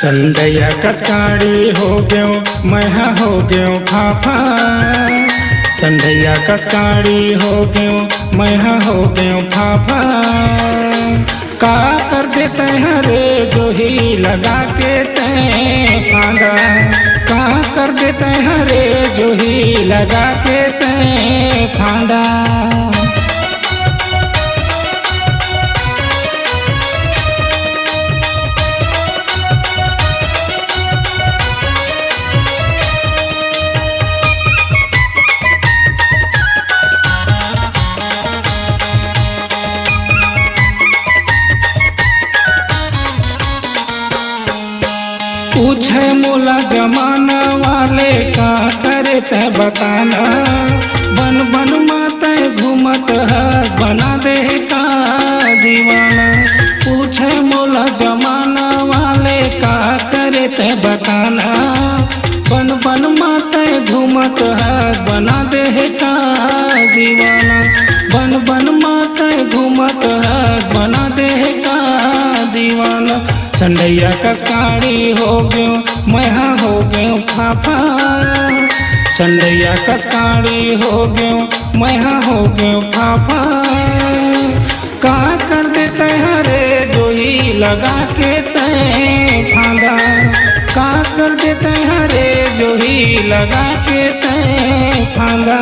संदैया कसकाड़ी हो गयो मैं हो गयो फाफा। संदैया कसकाड़ी हो गयो मैं हो गयो फाफा। का कर देते हैं रे जो ही लगा के तैं फांदा। का कर देते हैं रे जो ही लगा के तैं फांदा। पूछे मोला जमाना वाले का करे ते बताना। बन बन माते घूमत है बना दे का दीवाना। पूछे मोला जमाना वाले का करे ते बताना। बन बन माते घूमत है बना दे का दीवाना। बन बन माते घूमत है बना दे का दीवाना। संदैया कसकाड़ी हो गयो मैं हो गयो फाफा। संदैया कसकाड़ी हो गयो मैं हो गयो फाफा। का कर देते हैं रे जो ही लगा के तैं फांदा। का कर देते हैं रे जो ही लगा के तैं फांदा।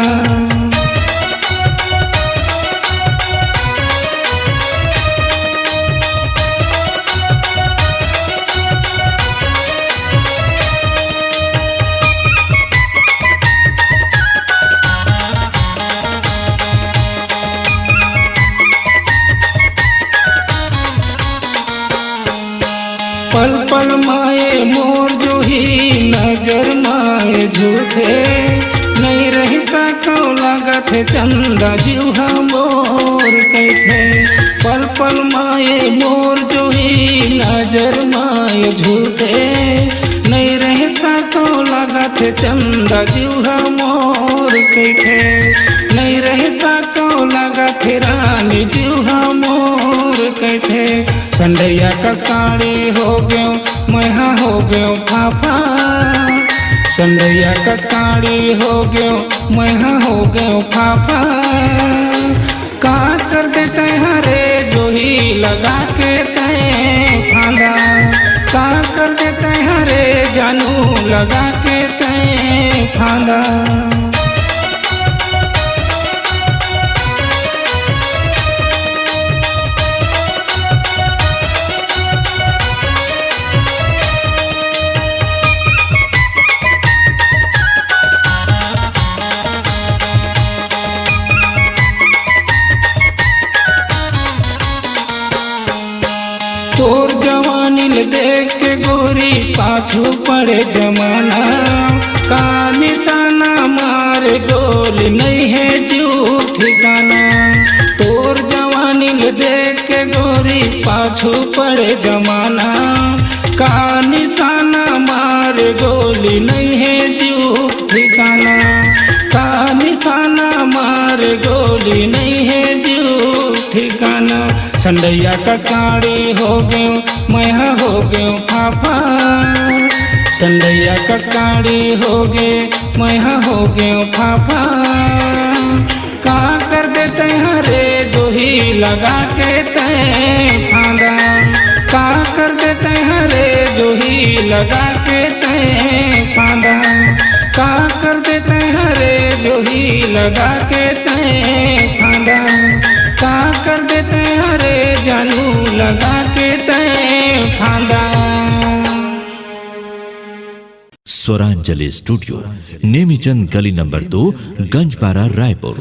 पल पल माए मोर जो ही नजर माए झूठे। नहीं रह सको लागत चंदा जीवा मोर कैथे। पल पल माए मोर जो ही नजर माए झूठे। नहीं रह सको लागत चंदा जीवा मोर कैथे। नहीं रह सको लागत रानी जीवा मोर कैथे। संदैया कसकाड़ी हो गयो मैं हो गयो फाफा। संदैया कसकाड़ी हो गयो मैं हो गयो फाफा। का कर देते हैं रे जो ही लगा के तैं फांदा। का कर देते हैं रे जानू लगा के तैं फांदा। तोर जवानी देख के गोरी पाछू पड़े जमाना। का निशाना मार गोल नहीं है जू ठिकाना। तोर जवानी देख के गोरी पाछू पड़े जमाना। का निशाना मार गोली नहीं है जू ठिकाना। का निशाना मार गोली नहीं है जू ठिकाना। संदैया कसकाड़ी हो गयो मैं हो गयो फाफा। संदैया कसकाड़ी हो गए मैं हो गयो फाफा। का कर देते हैं रे जो ही लगा के तैं फांदा। का कर देते हैं रे जो ही लगा के तैं फांदा। का कर देते हैं रे जो ही लगा के तैं फांदा। का कर देते हैं रे जानू लगा के तैं फांदा। स्वरांजलि स्टूडियो नेमीचंद गली नंबर 2 गंजपारा रायपुर।